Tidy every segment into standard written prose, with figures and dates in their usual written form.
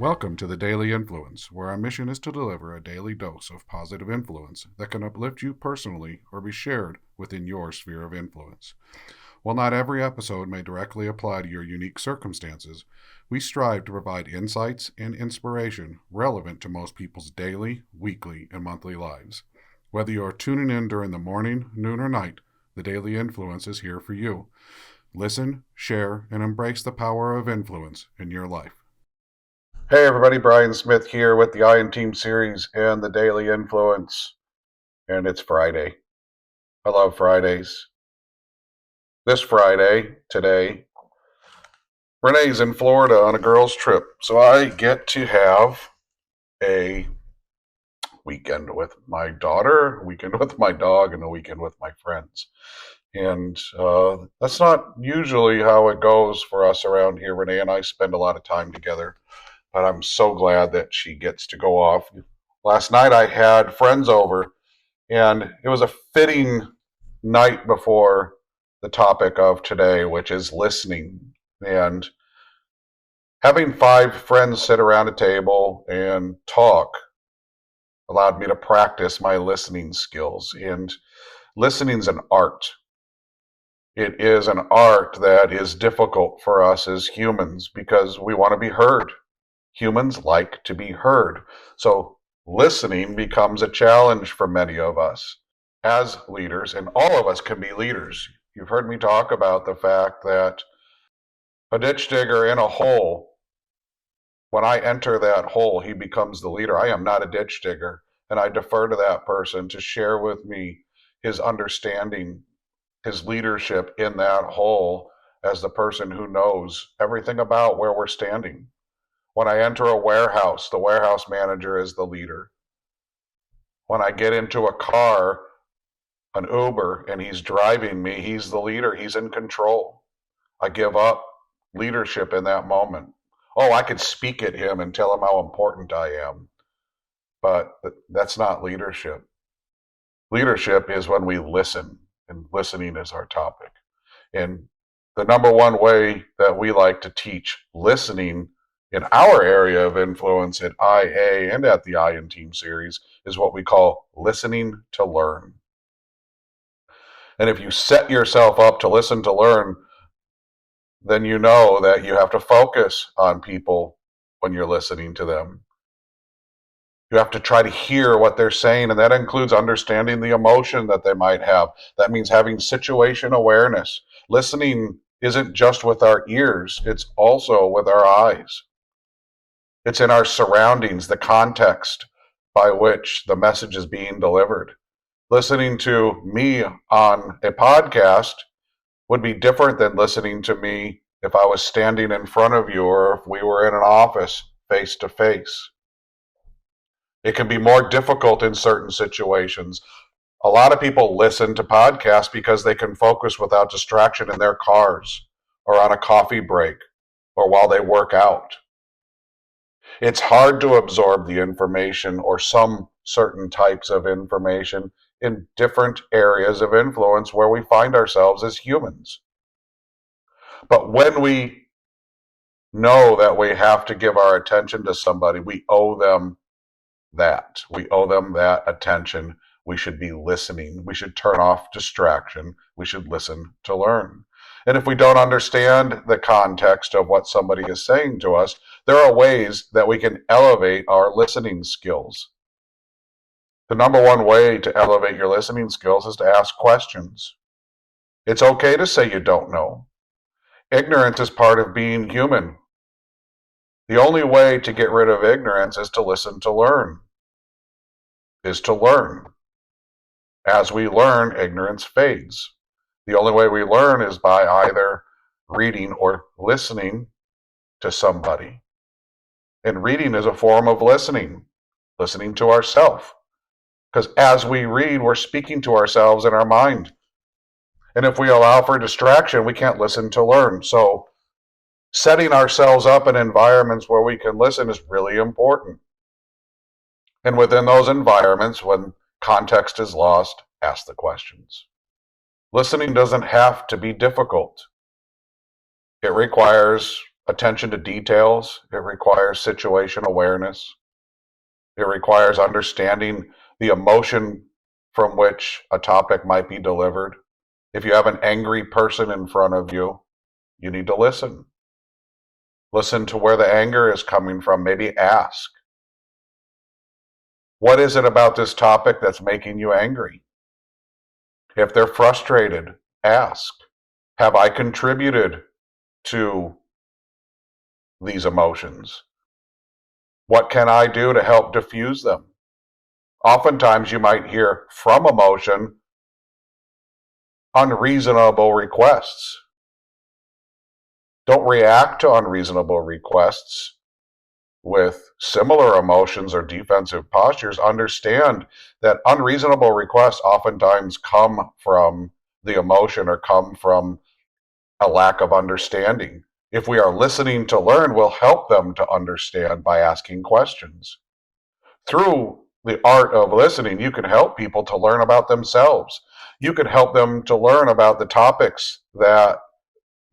Welcome to the Daily Influence, where our mission is to deliver a daily dose of positive influence that can uplift you personally or be shared within your sphere of influence. While not every episode may directly apply to your unique circumstances, we strive to provide insights and inspiration relevant to most people's daily, weekly, and monthly lives. Whether you are tuning in during the morning, noon, or night, the Daily Influence is here for you. Listen, share, and embrace the power of influence in your life. Hey everybody, Brian Smith here with the Iron Team series and the Daily Influence. And it's Friday. I love Fridays. This Friday, today, Renee's in Florida on a girls' trip. So I get to have a weekend with my daughter, a weekend with my dog, and a weekend with my friends. And that's not usually how it goes for us around here. Renee and I spend a lot of time together. But I'm so glad that she gets to go off. Last night I had friends over, and it was a fitting night before the topic of today, which is listening. And having 5 friends sit around a table and talk allowed me to practice my listening skills. And listening's an art. It is an art that is difficult for us as humans because we want to be heard. Humans like to be heard. So listening becomes a challenge for many of us as leaders, and all of us can be leaders. You've heard me talk about the fact that a ditch digger in a hole, when I enter that hole, he becomes the leader. I am not a ditch digger, and I defer to that person to share with me his understanding, his leadership in that hole as the person who knows everything about where we're standing. When I enter a warehouse, the warehouse manager is the leader. When I get into a car, an Uber, and he's driving me, he's the leader. He's in control. I give up leadership in that moment. Oh, I could speak at him and tell him how important I am. But that's not leadership. Leadership is when we listen, and listening is our topic. And the number one way that we like to teach listening in our area of influence at IA and at the Iron Team series is what we call listening to learn. And if you set yourself up to listen to learn, then you know that you have to focus on people when you're listening to them. You have to try to hear what they're saying, and that includes understanding the emotion that they might have. That means having situation awareness. Listening isn't just with our ears, it's also with our eyes. It's in our surroundings, the context by which the message is being delivered. Listening to me on a podcast would be different than listening to me if I was standing in front of you or if we were in an office face to face. It can be more difficult in certain situations. A lot of people listen to podcasts because they can focus without distraction in their cars or on a coffee break or while they work out. It's hard to absorb the information or some certain types of information in different areas of influence where we find ourselves as humans. But when we know that we have to give our attention to somebody, we owe them that. We owe them that attention. We should be listening. We should turn off distraction. We should listen to learn. And if we don't understand the context of what somebody is saying to us, there are ways that we can elevate our listening skills. The number one way to elevate your listening skills is to ask questions. It's okay to say you don't know. Ignorance is part of being human. The only way to get rid of ignorance is to listen to learn. As we learn, ignorance fades. The only way we learn is by either reading or listening to somebody. And reading is a form of listening to ourselves. Because as we read, we're speaking to ourselves in our mind. And if we allow for distraction, we can't listen to learn. So setting ourselves up in environments where we can listen is really important. And within those environments, when context is lost, ask the questions. Listening doesn't have to be difficult. It requires attention to details. It requires situation awareness. It requires understanding the emotion from which a topic might be delivered. If you have an angry person in front of you, you need to listen. Listen to where the anger is coming from. Maybe ask, what is it about this topic that's making you angry? If they're frustrated, ask, have I contributed to these emotions? What can I do to help diffuse them? Oftentimes, you might hear from emotion unreasonable requests. Don't react to unreasonable requests with similar emotions or defensive postures. Understand that unreasonable requests oftentimes come from the emotion or come from a lack of understanding. If we are listening to learn, we'll help them to understand by asking questions. Through the art of listening, you can help people to learn about themselves. You can help them to learn about the topics that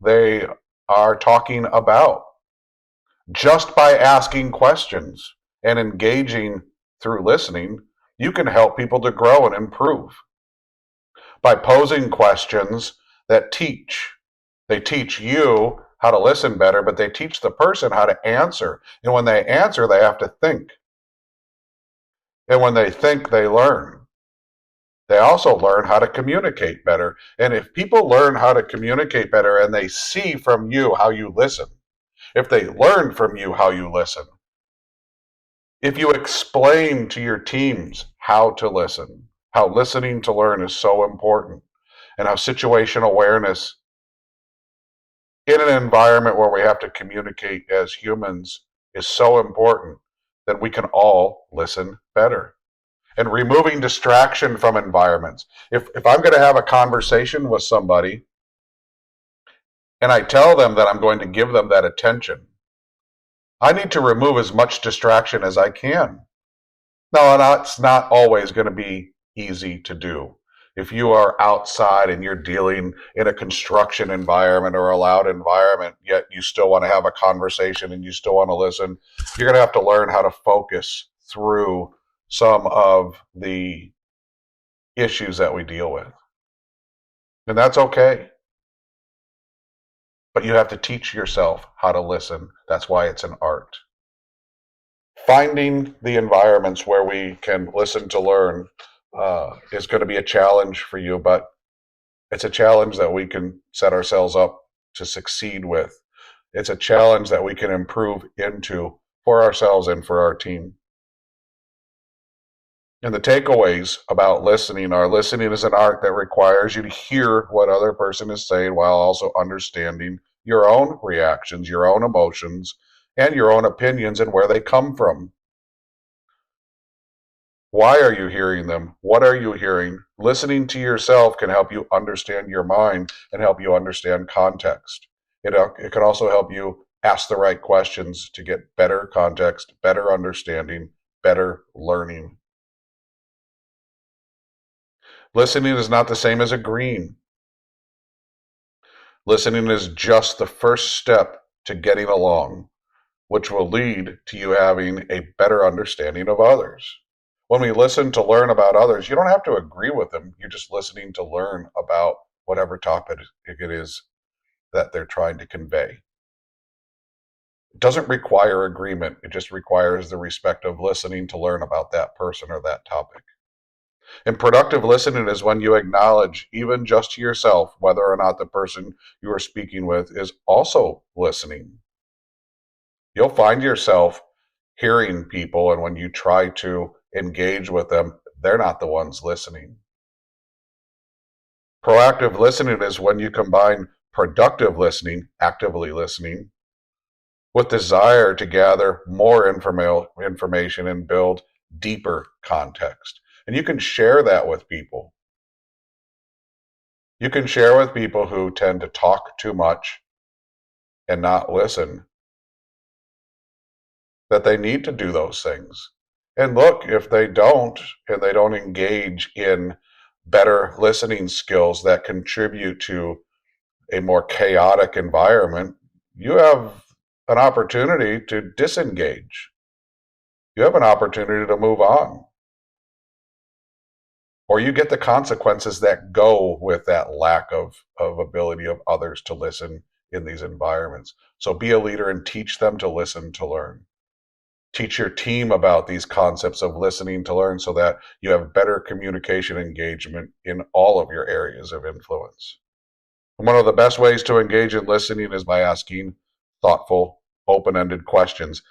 they are talking about. Just by asking questions and engaging through listening, you can help people to grow and improve. By posing questions that teach, they teach you how to listen better, but they teach the person how to answer. And when they answer, they have to think. And when they think, they learn. They also learn how to communicate better. And if people learn how to communicate better and they see from you how you listen, if they learn from you how you listen, if you explain to your teams how to listen, how listening to learn is so important, and how situation awareness in an environment where we have to communicate as humans is so important, then we can all listen better. And removing distraction from environments. If I'm going to have a conversation with somebody and I tell them that I'm going to give them that attention, I need to remove as much distraction as I can. Now, that's not always going to be easy to do. If you are outside and you're dealing in a construction environment or a loud environment, yet you still want to have a conversation and you still want to listen, you're going to have to learn how to focus through some of the issues that we deal with. And that's okay. But you have to teach yourself how to listen. That's why it's an art. Finding the environments where we can listen to learn is going to be a challenge for you, but it's a challenge that we can set ourselves up to succeed with. It's a challenge that we can improve into for ourselves and for our team. And the takeaways about listening are: listening is an art that requires you to hear what other person is saying while also understanding your own reactions, your own emotions, and your own opinions and where they come from. Why are you hearing them? What are you hearing? Listening to yourself can help you understand your mind and help you understand context. It can also help you ask the right questions to get better context, better understanding, better learning. Listening is not the same as agreeing. Listening is just the first step to getting along, which will lead to you having a better understanding of others. When we listen to learn about others, you don't have to agree with them. You're just listening to learn about whatever topic it is that they're trying to convey. It doesn't require agreement. It just requires the respect of listening to learn about that person or that topic. And productive listening is when you acknowledge, even just to yourself, whether or not the person you are speaking with is also listening. You'll find yourself hearing people, and when you try to engage with them, they're not the ones listening. Proactive listening is when you combine productive listening, actively listening, with desire to gather more information and build deeper context. And you can share that with people. You can share with people who tend to talk too much and not listen that they need to do those things. And look, if they don't, and they don't engage in better listening skills that contribute to a more chaotic environment, you have an opportunity to disengage. You have an opportunity to move on. Or you get the consequences that go with that lack of ability of others to listen in these environments. So be a leader and teach them to listen to learn. Teach your team about these concepts of listening to learn so that you have better communication engagement in all of your areas of influence. And one of the best ways to engage in listening is by asking thoughtful, open-ended questions.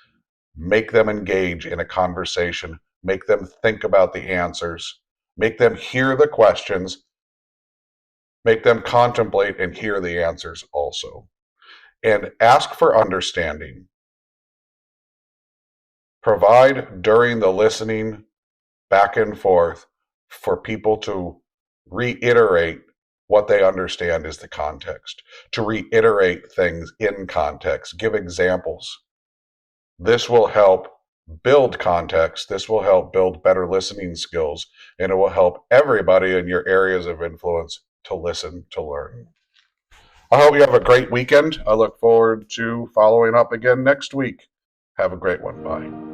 Make them engage in a conversation. Make them think about the answers. Make them hear the questions. Make them contemplate and hear the answers also. And ask for understanding. Provide during the listening back and forth for people to reiterate what they understand is the context, to reiterate things in context, give examples. This will help build context. This will help build better listening skills, and it will help everybody in your areas of influence to listen to learn. I hope you have a great weekend. I look forward to following up again next week. Have a great one. Bye.